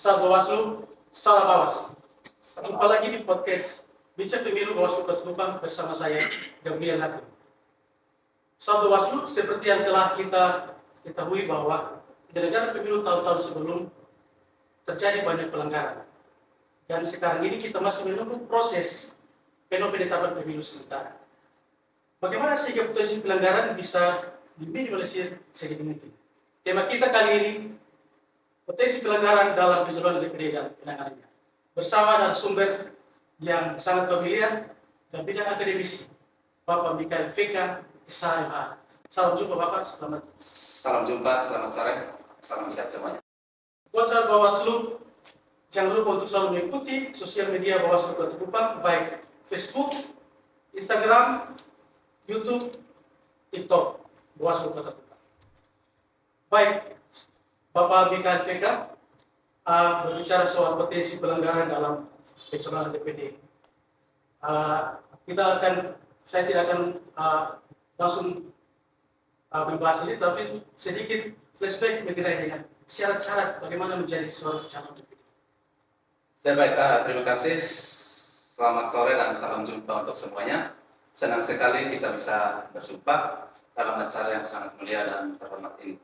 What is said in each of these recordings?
Saat Bawaslu, salah bawas. Jumpa lagi di podcast Bincang Pemilu Bawaslu Kota Kupang bersama saya, Gabriel Hatim. Saat Bawaslu, seperti yang telah kita ketahui bahwa di negara pemilu tahun-tahun sebelum terjadi banyak pelanggaran. Dan sekarang ini kita masih menunggu proses penetapan pemilu sementara. Bagaimana sehingga potensi pelanggaran bisa diminimalisir sedikit mungkin? Tema kita kali ini, potensi pelanggaran dalam pencalonan DPD dan penanganannya. Bersama narasumber yang sangat familiar dan bidang akademisi, Bapak Mikael VK, SHMH. Salam jumpa Bapak, Salam jumpa, selamat sore, salam sehat semuanya. Buat sahabat Bawaslu, jangan lupa untuk selalu mengikuti sosial media Bawaslu Kota Kupang, baik Facebook, Instagram, YouTube, TikTok, Bawaslu Kota Kupang. Baik, Bapak Mikael VK berbicara soal potensi pelanggaran dalam pencalonan DPD. Saya tidak akan langsung membahas ini, tapi sedikit flashback mengenai dengan syarat-syarat bagaimana menjadi seorang calon DPD. Baik, terima kasih. Selamat sore dan salam jumpa untuk semuanya. Senang sekali kita bisa berjumpa dalam acara yang sangat mulia dan terhormat ini.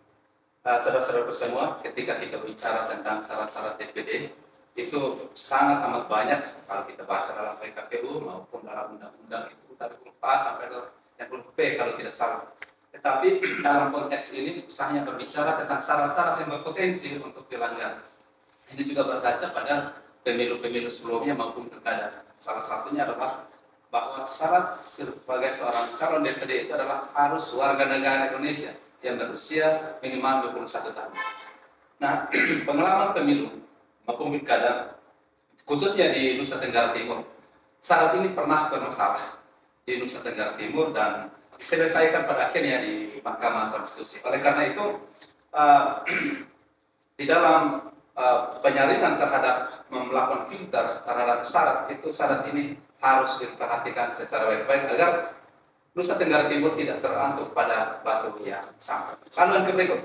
Saudara-saudaraku semua, ketika kita bicara tentang syarat-syarat DPD, itu sangat amat banyak kalau kita baca dalam PKPU maupun dalam undang-undang itu dari huruf A sampai ke yang huruf P kalau tidak salah. Tetapi dalam konteks ini saya hanya berbicara tentang syarat-syarat yang berpotensi untuk dilanggar. Ini juga berkaca pada pemilu-pemilu sebelumnya maupun pilkada. Salah satunya adalah bahwa syarat sebagai seorang calon DPD itu adalah harus warga negara Indonesia yang berusia minimal 21 tahun. Nah, pengalaman pemilu maupun pilkada, khususnya di Nusa Tenggara Timur, syarat ini pernah bermasalah di Nusa Tenggara Timur dan diselesaikan pada akhirnya di Mahkamah Konstitusi. Oleh karena itu, di dalam penyaringan terhadap melakukan filter terhadap syarat itu, syarat ini harus diperhatikan secara baik-baik agar Nusa Tenggara Timur tidak terantuk pada batu yang sama. Lalu yang berikut,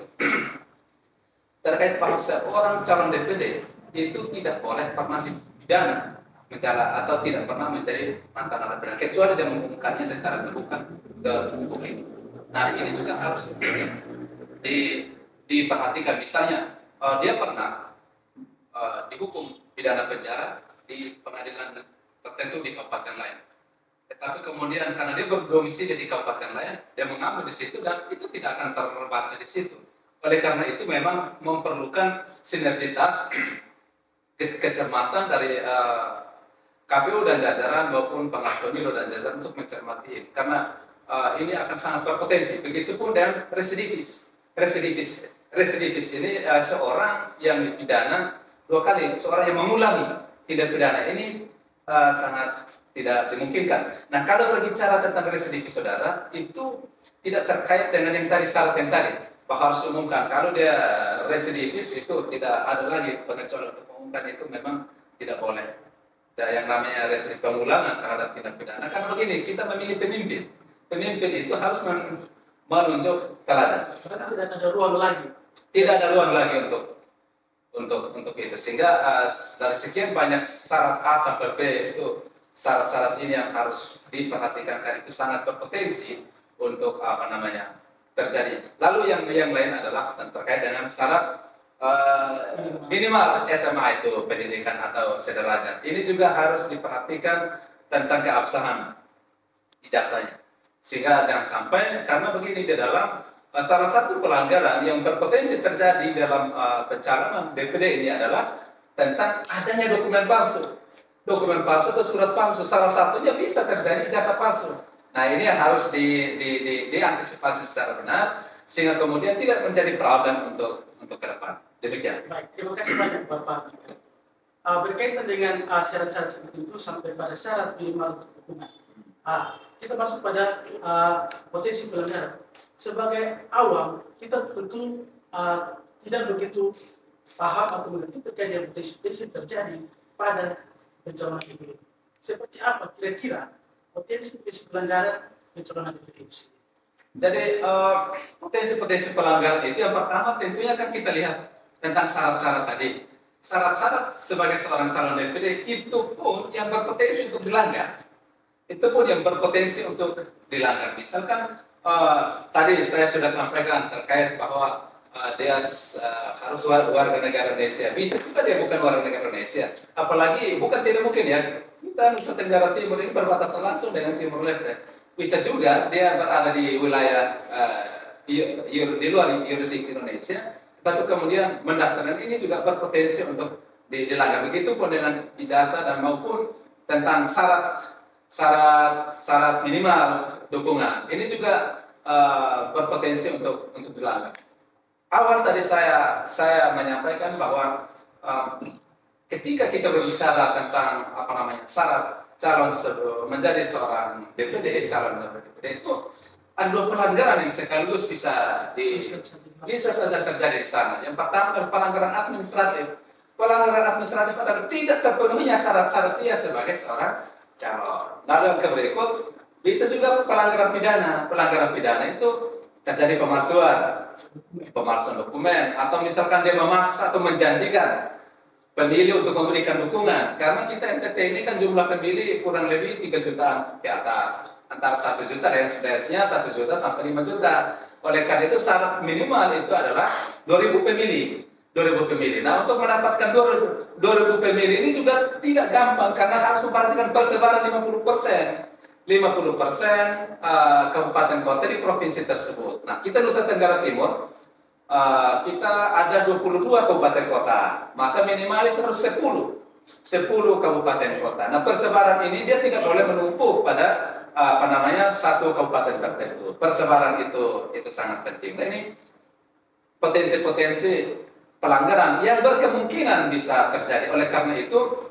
terkait bahwa seorang calon DPD itu tidak boleh pernah dipidana atau tidak pernah menjadi mantan narapidana kecuali dia mengumumkannya secara terbuka ke publik. Nah, ini juga harus diperhatikan. Misalnya dia pernah dihukum pidana penjara di pengadilan tertentu di kabupaten lain, tetapi kemudian karena dia berdomisili di kabupaten lain, dia mengambil di situ dan itu tidak akan terbaca di situ. Oleh karena itu memang memerlukan sinergitas kecermatan dari KPU dan jajaran maupun pengawas pemilu dan jajaran untuk mencermati, karena ini akan sangat berpotensi. Begitupun dengan residivis. Residivis ini seorang yang dipidana 2 kali, seorang yang mengulangi tindak pidana ini sangat tidak dimungkinkan. Nah, kalau berbicara tentang residivis, saudara, itu tidak terkait dengan yang tadi syarat yang tadi bahwa harus diumumkan. Kalau dia residivis itu tidak ada lagi pengecualian untuk mengumumkan, itu memang tidak boleh. Yang namanya residivis pengulangan terhadap tindak pidana. Karena begini, kita memilih pemimpin. Pemimpin itu harus menunjuk teladan. Karena tidak ada ruang lagi. Tidak ada ruang lagi untuk itu. Sehingga dari sekian banyak syarat A sampai B itu syarat-syarat ini yang harus diperhatikan karena itu sangat berpotensi untuk terjadi. Lalu yang lain adalah terkait dengan syarat minimal SMA itu pendidikan atau sederajat. Ini juga harus diperhatikan tentang keabsahan ijazahnya. Sehingga jangan sampai, karena begini, di dalam salah satu pelanggaran yang berpotensi terjadi dalam pencalonan DPD ini adalah tentang adanya dokumen palsu. Dokumen palsu atau surat palsu, salah satunya bisa terjadi ijazah palsu. Nah, ini yang harus diantisipasi secara benar sehingga kemudian tidak menjadi problem untuk ke depan. Demikian. Baik, terima kasih banyak Bapak. Berkaitan dengan syarat-syarat seperti itu sampai pada syarat minimal hukuman. Kita masuk pada potensi pelanggaran. Sebagai awam, kita tentu tidak begitu paham atau mengerti terkait dengan potensi terjadi pada pencalonan DPD. Seperti apa kira-kira potensi pelanggaran pencalonan DPD itu? Jadi potensi pelanggaran itu yang pertama tentunya kan kita lihat tentang syarat-syarat tadi. syarat-syarat sebagai seorang calon DPD itu pun yang berpotensi untuk dilanggar. Itu pun yang berpotensi untuk dilanggar. Misalkan tadi saya sudah sampaikan terkait bahwa dia harus warga negara Indonesia. Bisa juga dia bukan warga negara Indonesia. Apalagi bukan tidak mungkin ya. Kita Nusa Tenggara Timur ini berbatasan langsung dengan Timur Leste. Bisa juga dia berada di wilayah di luar yurisdiksi Indonesia, tapi kemudian mendaftarkan ini juga berpotensi untuk dilanggar. Begitupun dengan ijazah dan maupun tentang syarat minimal dukungan. Ini juga berpotensi untuk dilanggar. Awal tadi saya menyampaikan bahwa ketika kita berbicara tentang syarat calon menjadi seorang DPD, calon DPD itu ada dua pelanggaran yang sekaligus bisa saja terjadi di sana. Yang pertama adalah pelanggaran administratif. Pelanggaran administratif adalah tidak terpenuhinya syarat-syarat dia sebagai seorang calon. Lalu yang berikut bisa juga pelanggaran pidana. Pelanggaran pidana itu terjadi pemalsuan dokumen, atau misalkan dia memaksa atau menjanjikan pemilih untuk memberikan dukungan. Karena kita NTT ini kan jumlah pemilih kurang lebih 3 jutaan ke atas, antara 1 juta dan seterusnya 1 juta sampai 5 juta. Oleh karena itu syarat minimal itu adalah 2.000 pemilih. 2.000 pemilih. Nah, untuk mendapatkan 2.000 pemilih ini juga tidak gampang karena harus memperhatikan persebaran 50%. 50% kabupaten kota di provinsi tersebut. Nah, kita Nusa Tenggara Timur, kita ada 22 kabupaten kota, maka minimal itu harus 10 kabupaten kota. Nah, persebaran ini dia tidak boleh menumpuk pada satu kabupaten tertentu. Persebaran itu sangat penting. Nah, ini potensi-potensi pelanggaran yang berkemungkinan bisa terjadi. Oleh karena itu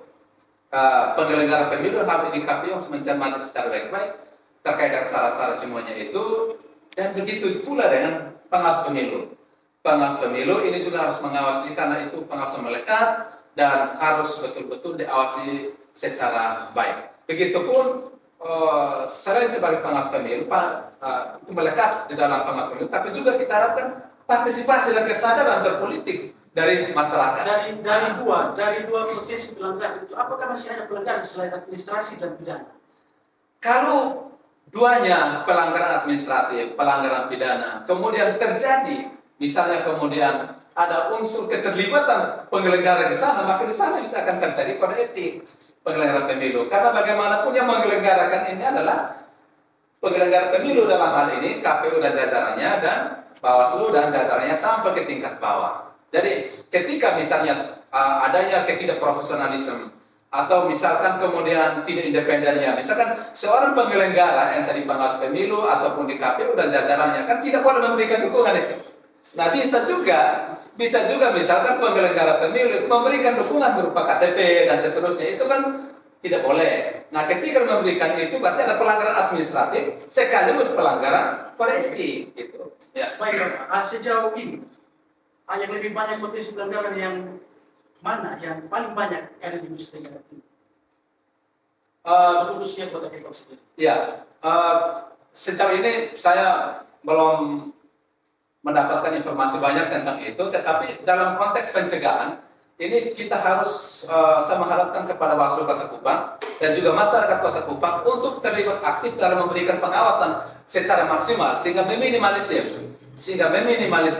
penyelenggara pemilu harus harus mencermati secara baik-baik terkait dengan syarat-syarat semuanya itu, dan begitu pula dengan pengawas pemilu. Pengawas pemilu ini juga harus mengawasi karena itu pengawas melekat dan harus betul-betul diawasi secara baik. Begitupun selain sebagai pengawas pemilu itu melekat di dalam pengawas pemilu, tapi juga kita harapkan partisipasi dan kesadaran berpolitik dari masyarakat. Dari dua proses pelanggaran itu, apakah masih ada pelanggaran selain administrasi dan pidana? Kalau duanya pelanggaran administratif, pelanggaran pidana, kemudian terjadi, misalnya kemudian ada unsur keterlibatan penyelenggara di sana, maka di sana bisa akan terjadi kode etik penyelenggara pemilu. Karena bagaimanapun yang menyelenggarakan ini adalah penyelenggara pemilu, dalam hal ini KPU dan jajarannya, dan Bawaslu dan jajarannya sampai ke tingkat bawah. Jadi ketika misalnya adanya ketidakprofesionalisme atau misalkan kemudian tidak independennya, misalkan seorang penyelenggara yang tadi pengawas pemilu ataupun di KPU dan jajarannya kan tidak boleh memberikan dukungan itu. Nah, bisa juga misalkan penyelenggara pemilu memberikan dukungan berupa KTP dan seterusnya, itu kan tidak boleh. Nah, ketika memberikan itu berarti ada pelanggaran administratif sekaligus pelanggaran kode etik gitu. Ya, baik Pak. Sejauh ini yang lebih banyak potensi pelanggaran yang mana yang paling banyak ada di Nusa Tenggara Timur? Khususnya Kota Depok sendiri. Ya, sejauh ini saya belum mendapatkan informasi banyak tentang itu, tetapi dalam konteks pencegahan ini kita harus saya mengharapkan kepada Bawaslu Kota Kupang dan juga masyarakat Kota Kupang untuk terlibat aktif dalam memberikan pengawasan secara maksimal sehingga meminimalisir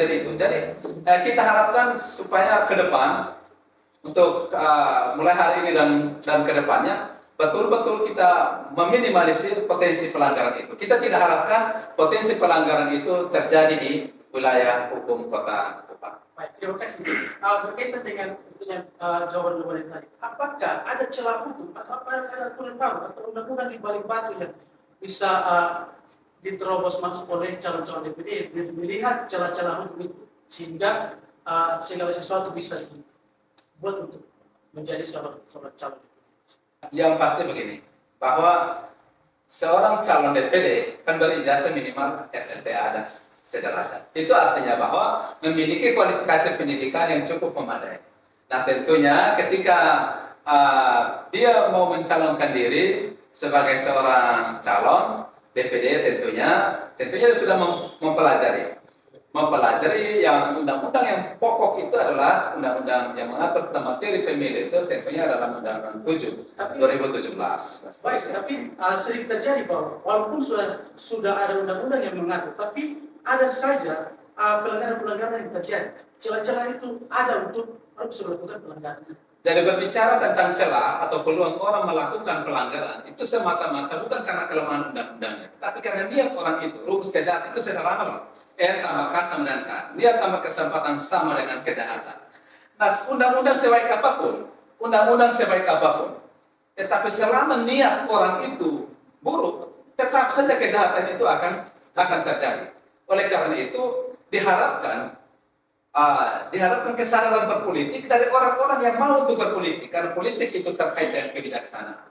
itu. Jadi kita harapkan supaya ke depan untuk mulai hari ini dan ke depannya betul-betul kita meminimalisir potensi pelanggaran itu. Kita tidak harapkan potensi pelanggaran itu terjadi di wilayah hukum Kota Kupang. Baik, terima kasih. Berkaitan dengan jawaban tadi, apakah ada celah hukum atau apa ada aturan baru atau undang-undang di balik batu yang bisa diterobos masuk oleh calon-calon DPD melihat celah-celah hukum itu sehingga segala sesuatu bisa dibuat untuk menjadi seorang calon DPD? Yang pasti begini, bahwa seorang calon DPD kan berijazah minimal SLTA dan sederajat. Itu artinya bahwa memiliki kualifikasi pendidikan yang cukup memadai. Nah, tentunya ketika dia mau mencalonkan diri sebagai seorang calon DPD, tentunya dia sudah mempelajari mempelajari yang undang-undang yang pokok itu adalah undang-undang yang mengatur tentang materi pemilu itu tentunya adalah Undang-Undang 7 Tapi 2017. baik, tapi sering terjadi bahwa walaupun sudah ada undang-undang yang mengatur, tapi ada saja pelanggaran-pelanggaran yang terjadi. Celah-celah itu ada untuk orang bisa melakukan pelanggaran. Jadi berbicara tentang celah atau peluang orang melakukan pelanggaran itu semata-mata bukan karena kelemahan undang-undangnya, tapi karena niat orang itu. Rumus kejahatan itu sederhana loh. Tambah K sama dengan K. Niat tambah kesempatan sama dengan kejahatan. Nah, undang-undang sebaik apapun, tetapi selama niat orang itu buruk, tetap saja kejahatan itu akan terjadi. Oleh karena itu diharapkan kesadaran berpolitik dari orang-orang yang mau untuk berpolitik, karena politik itu terkait dengan kebijaksanaan.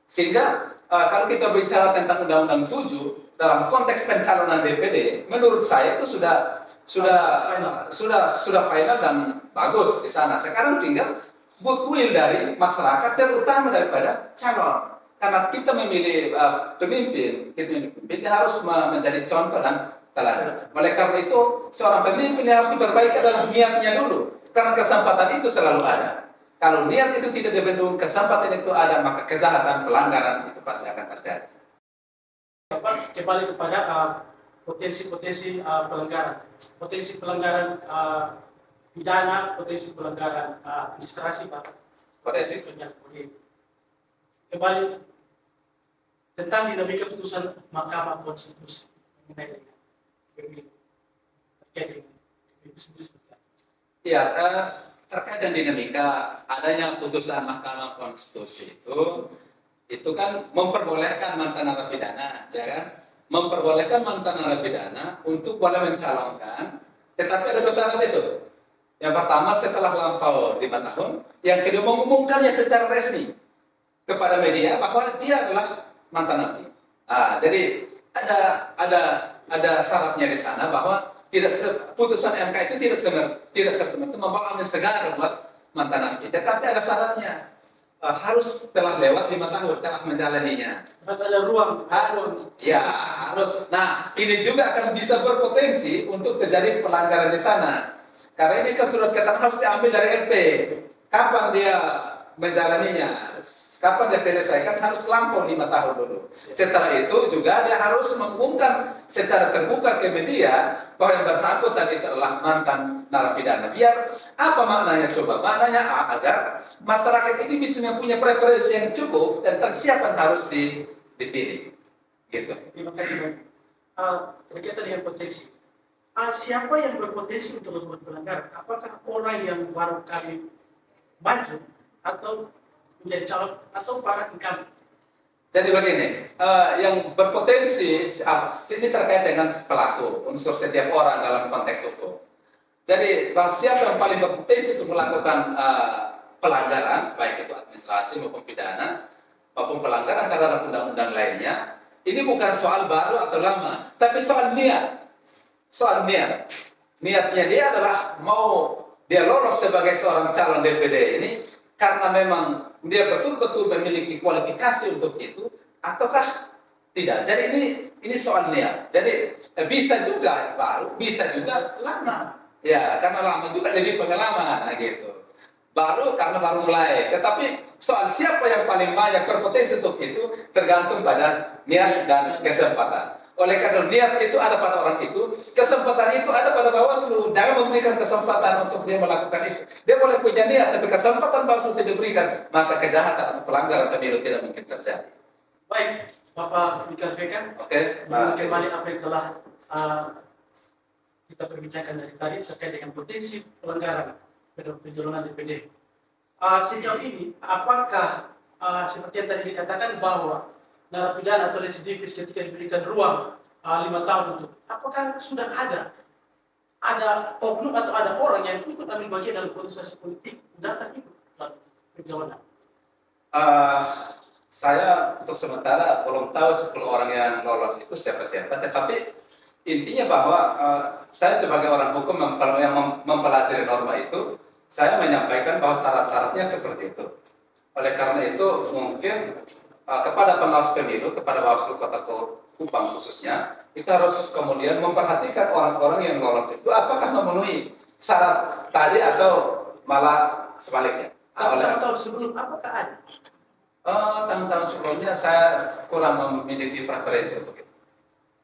Sehingga kalau kita bicara tentang Undang-Undang 7 dalam konteks pencalonan DPD, menurut saya itu sudah final dan bagus di sana. Sekarang tinggal goodwill dari masyarakat, terutama daripada calon. Karena kita memilih pemimpin, dia harus menjadi contoh dan teladan. Oleh karena itu, seorang pemimpin yang harus diperbaiki adalah niatnya dulu. Karena kesempatan itu selalu ada. Kalau niat itu tidak dibendung, kesempatan itu ada, maka kejahatan, pelanggaran itu pasti akan terjadi. Kembali kepada potensi-potensi pelanggaran. Potensi pelanggaran pidana, potensi pelanggaran administrasi, potensi pelanggaran politik. Kembali tentang dinamika putusan Mahkamah Konstitusi mengenai Ya, terkait dengan dinamika adanya putusan Mahkamah Konstitusi itu kan memperbolehkan mantan narapidana, ya kan? Memperbolehkan mantan narapidana untuk boleh mencalonkan, tetapi ada dua syarat itu. Yang pertama setelah lampau 5 tahun, yang kedua mengumumkannya secara resmi kepada media bahwa dia adalah mantan napi. Jadi ada syaratnya di sana bahwa putusan MK itu tidak serta-merta membawa angin segar buat mantan napi. Tetapi ada syaratnya, harus telah lewat 5 tahun, telah menjalaninya. Ada ruang. Ya harus. Nah, ini juga akan bisa berpotensi untuk terjadi pelanggaran di sana. Karena ini kan surat keterangan harus diambil dari LP. Kapan dia menjalaninya? Kapan dia selesaikan? Harus lampau 5 tahun dulu. Setelah itu juga dia harus mengumumkan secara terbuka ke media bahwa yang bersangkutan itu adalah mantan narapidana. Biar apa maknanya coba? Maknanya agar masyarakat ini bisa mempunyai preferensi yang cukup tentang siapa yang harus dipilih. Gitu. Terima kasih Bang. Berkaitan dengan potensi. Siapa yang berpotensi untuk membuat pelanggaran? Apakah orang yang baru kali maju atau menjadi calon atau para incumbent? Jadi begini, yang berpotensi ini terkait dengan pelaku, unsur setiap orang dalam konteks hukum. Jadi siapa yang paling berpotensi untuk melakukan pelanggaran, baik itu administrasi maupun pidana, maupun pelanggaran terhadap undang-undang lainnya, ini bukan soal baru atau lama, tapi soal niat. Soal niat. Niatnya dia adalah mau dia lolos sebagai seorang calon DPD ini karena memang dia betul-betul memiliki kualifikasi untuk itu, ataukah tidak. Jadi ini soal niat. Jadi bisa juga baru, bisa juga lama. Ya, karena lama juga lebih pengalaman gitu. Baru karena baru mulai. Tetapi soal siapa yang paling banyak berpotensi untuk itu tergantung pada niat dan kesempatan. Oleh karena niat itu ada pada orang itu, kesempatan itu ada pada Bawaslu. Jangan memberikan kesempatan untuk dia melakukan itu. Dia boleh punya niat, tapi kesempatan Bawaslu tidak diberikan, maka kejahatan atau pelanggaran pemilu tidak mungkin terjadi. Baik, Bapak Mikael Vekan. Oke. Kembali apa yang telah kita perbincangkan dari tadi terkait dengan potensi pelanggaran pencalonan DPD. Sejauh ini, apakah seperti yang tadi dikatakan bahwa narapidana atau residivis ketika diberikan ruang 5 tahun untuk, apakah sudah ada oknum atau ada orang yang ikut ambil bagian dalam kontestasi politik datang ikut dalam pencalonan? Saya untuk sementara belum tahu 10 orang yang lolos itu siapa-siapa, tetapi intinya bahwa saya sebagai orang hukum yang mempelajari norma itu, saya menyampaikan bahwa syarat-syaratnya seperti itu. Oleh karena itu mungkin kepada pengawas pemilu, kepada Bawaslu Kota Kupang khususnya, kita harus kemudian memperhatikan orang-orang yang lolos itu apakah memenuhi syarat tadi atau malah sebaliknya. Tahun-tahun sebelum apakah ada? Tahun-tahun sebelumnya saya kurang memiliki preferensi untuk itu.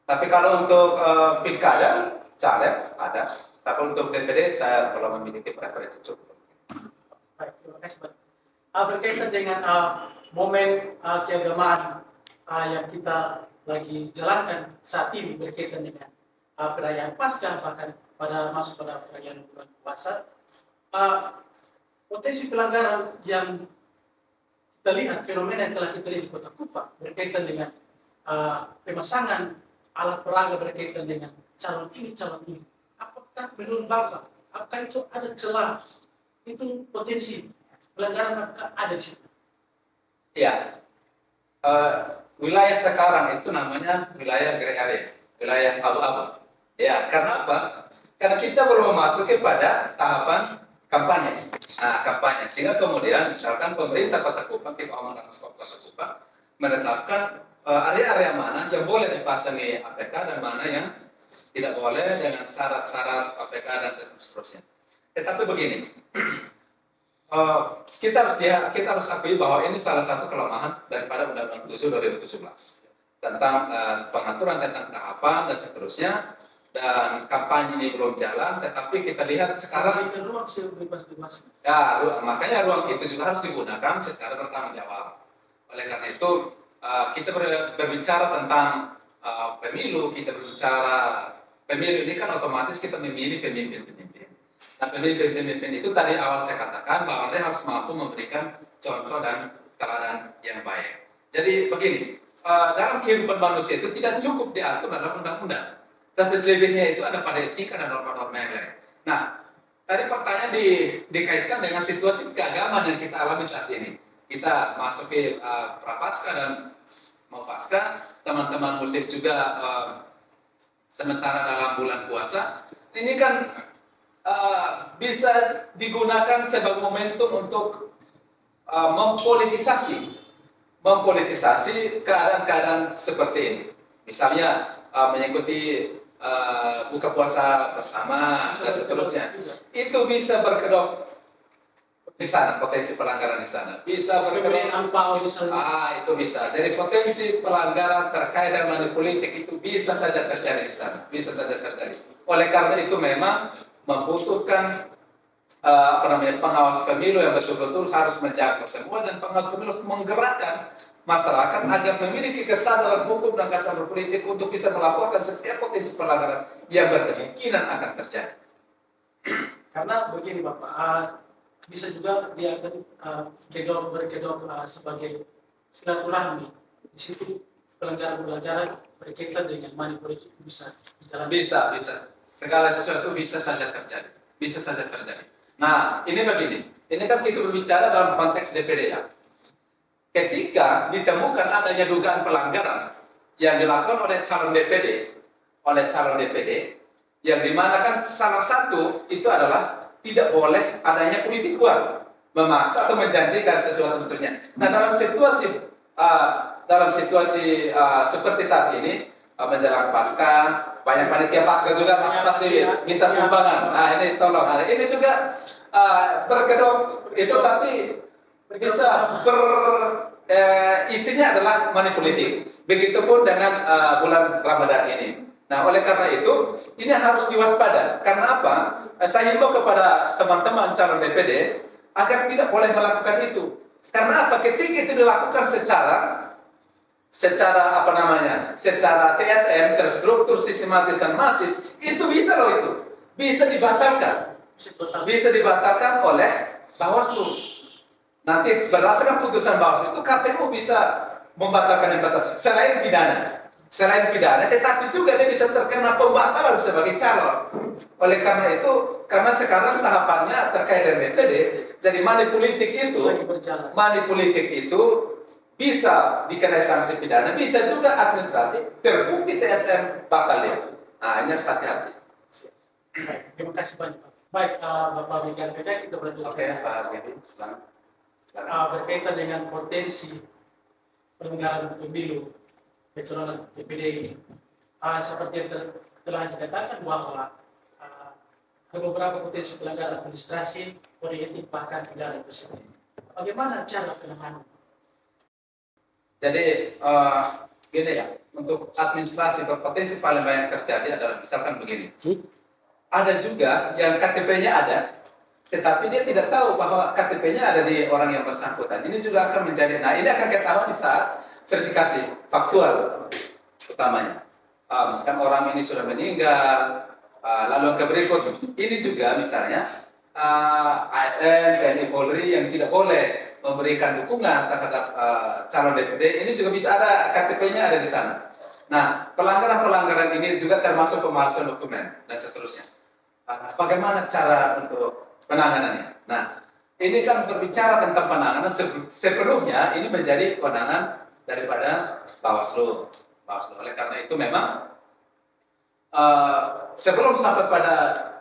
Tapi kalau untuk pilkada, caleg ada. Tapi untuk DPD saya belum memiliki preferensi cukup. Baik, terima kasih Pak. Berkaitan dengan momen keagamaan yang kita lagi jalankan saat ini berkaitan dengan perayaan Paskah, bahkan pada masuk pada perayaan bulan puasa, potensi pelanggaran yang kita lihat, fenomena yang telah kita lihat di Kota Kupang berkaitan dengan pemasangan alat peraga berkaitan dengan calon ini, apakah menurut Bapak, apakah itu ada celah, itu potensi pelanggaran apakah ada di situ? Ya, wilayah sekarang itu namanya wilayah grey area, wilayah abu-abu. Ya, karena apa? Karena kita belum memasuki pada tahapan kampanye. Nah, kampanye. Sehingga kemudian misalkan pemerintah Kota Kupang, Tim Aman Kota Kupang menetapkan area-area mana yang boleh dipasangi APK dan mana yang tidak boleh dengan syarat-syarat APK dan seterusnya. Tetapi begini, kita harus akui bahwa ini salah satu kelemahan daripada Undang-Undang 7 2017 tentang pengaturan tentang tahapan dan seterusnya, dan kampanye ini belum jalan. Tetapi kita lihat sekarang itu ruang sebebas-bebas. ya, makanya ruang itu juga harus digunakan secara bertanggung jawab. Oleh karena itu kita berbicara tentang pemilu, kita berbicara pemilu ini kan otomatis kita memilih pemimpin-pemimpin. Nah, pemimpin itu tadi awal saya katakan bahwa dia harus mampu memberikan contoh dan teladan yang baik. Jadi begini, dalam kehidupan manusia itu tidak cukup diatur dalam undang-undang, tapi selebihnya itu ada pada etika dan norma-norma yang lain. Nah, tadi pertanyaan dikaitkan dengan situasi keagamaan yang kita alami saat ini. Kita masuk ke prapaskah dan mau pasca, teman-teman muslim juga sementara dalam bulan puasa. Ini kan bisa digunakan sebagai momentum untuk mempolitisasi keadaan-keadaan seperti ini. Misalnya mengikuti buka puasa bersama dan seterusnya. Itu bisa berkedok di sana, potensi pelanggaran di sana. Bisa berkedok angpau misalnya. itu bisa. Jadi potensi pelanggaran terkait dengan money politik itu bisa saja terjadi di sana. Bisa saja terjadi. Oleh karena itu memang membutuhkan pengawas pemilu yang betul-betul harus menjangkau semua, dan pengawas pemilu harus menggerakkan masyarakat agar memiliki kesadaran hukum dan kesadaran politik untuk bisa melaporkan setiap potensi pelanggaran yang berkemungkinan akan terjadi. Karena begini Bapak, bisa juga dia berkedok sebagai silaturahmi. Di situ pelanggaran-pelanggaran berkaitan dengan money politik bisa dijalankan. Bisa. Segala sesuatu bisa saja terjadi. Bisa saja terjadi. Nah, ini begini. Ini kan kita berbicara dalam konteks DPD ya. Ketika ditemukan adanya dugaan pelanggaran yang dilakukan oleh calon DPD, yang dimana kan salah satu itu adalah tidak boleh adanya politik uang, memaksa atau menjanjikan sesuatu seterusnya. Nah, dalam situasi seperti saat ini, menjelang Paskah, banyak panitia Paskah juga pasti minta sumbangan. Nah, ini tolong. Nah, ini juga berkedok itu, tapi bisa isinya adalah money politik. Begitupun dengan bulan Ramadan ini. Nah, oleh karena itu ini harus diwaspada. Karena apa? Saya himbau kepada teman-teman calon DPD agar tidak boleh melakukan itu. Karena apa? Ketika itu dilakukan secara TSM, terstruktur, sistematis dan masif, itu bisa loh, itu bisa dibatalkan oleh Bawaslu. Nanti berdasarkan putusan Bawaslu itu KPU bisa membatalkan investasi selain pidana, tetapi juga dia bisa terkena pembatalan sebagai calon. Oleh karena itu, karena sekarang tahapannya terkait dengan DPD, jadi money politik itu bisa dikenai sanksi pidana, bisa juga administratif, terbukti TSM batal dia. Nah, ini harus hati-hati. Terima kasih banyak Pak. Baik, Bapak Miguel Vega, kita berlanjut. Oke, Pak Gedi, selamat. Berkaitan dengan potensi penyelenggaraan pemilu pencalonan DPD ini. Seperti yang telah dikatakan bahwa ada beberapa potensi pelanggaran administrasi, kode etik, bahkan pidana itu sendiri. Bagaimana cara penanganan? Jadi gini ya, untuk administrasi berpotensi paling banyak terjadi adalah misalkan begini. Ada juga yang KTP-nya ada, tetapi dia tidak tahu bahwa KTP-nya ada di orang yang bersangkutan. Ini juga akan menjadi, nah ini akan ketahuan di saat verifikasi faktual utamanya. Misalkan orang ini sudah meninggal, lalu ke berikut ini juga misalnya ASN, TNI Polri yang tidak boleh memberikan dukungan terhadap calon DPD, ini juga bisa ada KTP-nya ada di sana. Nah, pelanggaran-pelanggaran ini juga termasuk pemalsuan dokumen dan seterusnya. Bagaimana cara untuk penanganannya? Nah, ini kan berbicara tentang penanganan sebelumnya ini menjadi kewenangan daripada Bawaslu. Oleh karena itu memang sebelum sampai pada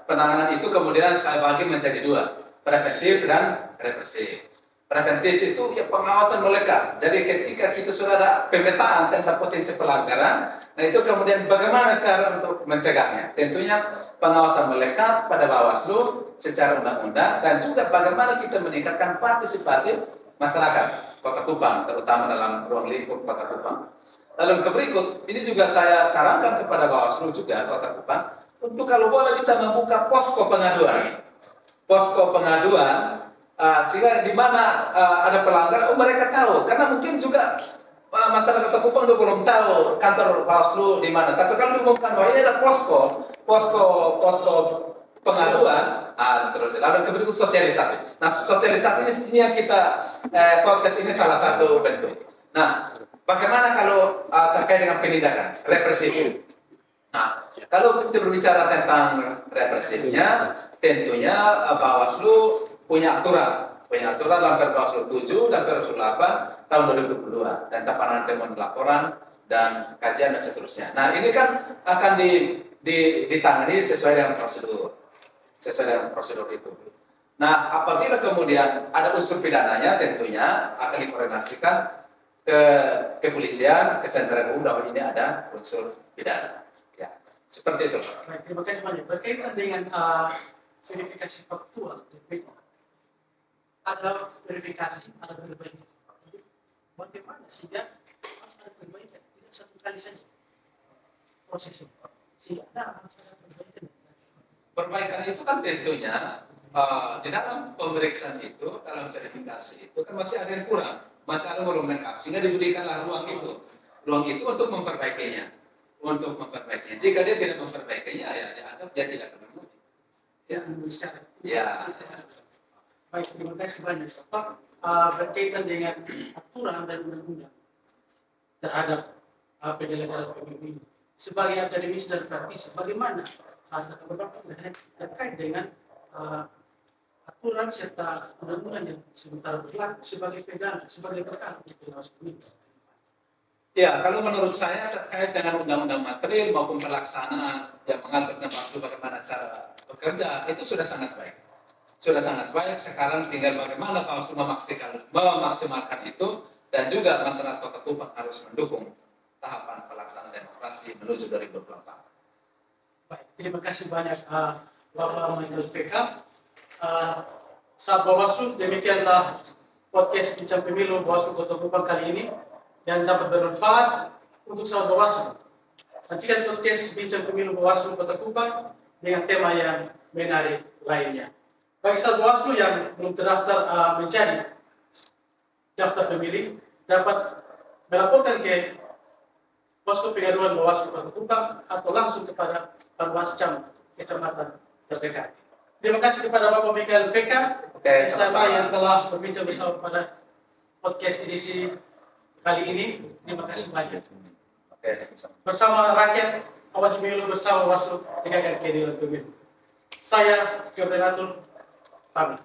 penanganan itu kemudian saya bagi menjadi dua, preventif dan represif. Preventif itu ya pengawasan melekat. Jadi ketika kita sudah ada pemetaan tentang potensi pelanggaran, nah itu kemudian bagaimana cara untuk mencegahnya? Tentunya pengawasan melekat pada Bawaslu secara undang-undang dan juga bagaimana kita meningkatkan partisipatif masyarakat Kota Kupang, terutama dalam ruang lingkup Kota Kupang. Lalu ke berikut, ini juga saya sarankan kepada Bawaslu juga Kota Kupang untuk kalau boleh bisa membuka posko pengaduan. Posko pengaduan sehingga di mana ada pelanggar, mereka tahu. Karena mungkin juga masyarakat Kota Kupang juga belum tahu kantor Bawaslu di mana. Tapi kalau diumumkan bahwa ini ada posko pengaduan, terus lalu berikut sosialisasi. Nah, sosialisasi ini yang kita podcast ini salah satu bentuk. Nah, bagaimana kalau terkait dengan penindakan represif? Nah, kalau kita berbicara tentang represifnya, tentunya Bawaslu punya aturan dalam Perbawaslu 7 dan Perbawaslu 8 tahun 2022 tentang penanganan temuan laporan dan kajian dan seterusnya. Nah, ini kan akan ditangani sesuai dengan prosedur itu. Nah, apabila kemudian ada unsur pidananya, tentunya akan dikoordinasikan ke kepolisian, ke Sentral bahwa ini ada unsur pidana. Ya, seperti itu. Baik, terima kasih banyak. Berkaitan dengan verifikasi faktual, ada verifikasi, ada perbaikan. Bagaimana sehingga harus ada perbaikan, tidak satu kali saja prosesnya. Sehingga harus ada perbaikan. Perbaikan itu kan tentunya di dalam pemeriksaan itu, dalam verifikasi itu kan masih ada yang kurang, masih ada yang belum lengkap, sehingga diberikanlah ruang itu untuk memperbaikinya, Jika dia tidak memperbaikinya, ya dianggap dia tidak memenuhi. Ya, bisa. Ya. Baik, terima kasih banyak Pak. Berkaitan dengan aturan dan undang-undang terhadap penyelenggaraan pemilu ini, sebagai akademis dan praktisi, bagaimana terkait dengan aturan serta undang-undang yang sementara berlaku sebagai pegangan, sebagai pegangan untuk pengawas pemilu? Ya, kalau menurut saya terkait dengan undang-undang material maupun pelaksanaan yang mengatur tentang bagaimana cara bekerja itu sudah sangat baik. Sekarang tinggal bagaimana Bawaslu memaksimalkan itu dan juga masyarakat Kota Kupang harus mendukung tahapan pelaksanaan demokrasi menuju 2024. Baik, terima kasih banyak Bapak Michael VK. Sahabat Bawaslu, demikianlah podcast Bincang Pemilu Bawaslu Kota Kupang kali ini yang dapat bermanfaat untuk sahabat Bawaslu. Nantikan podcast Bincang Pemilu Bawaslu Kota Kupang dengan tema yang menarik lainnya. Bagi sahabat Bawaslu yang belum terdaftar menjadi daftar pemilih, dapat melaporkan ke posko pengaduan Bawaslu Kota Kupang atau langsung kepada Panwascam kecamatan terdekat. Terima kasih kepada Bapak Michael VK yang telah berbincang bersama pada podcast edisi kali ini. Terima kasih banyak. Bersama rakyat, awas pemilu bersama Bawaslu tegakkan keadilan pemilu. Saya Gabriel Atul pamit.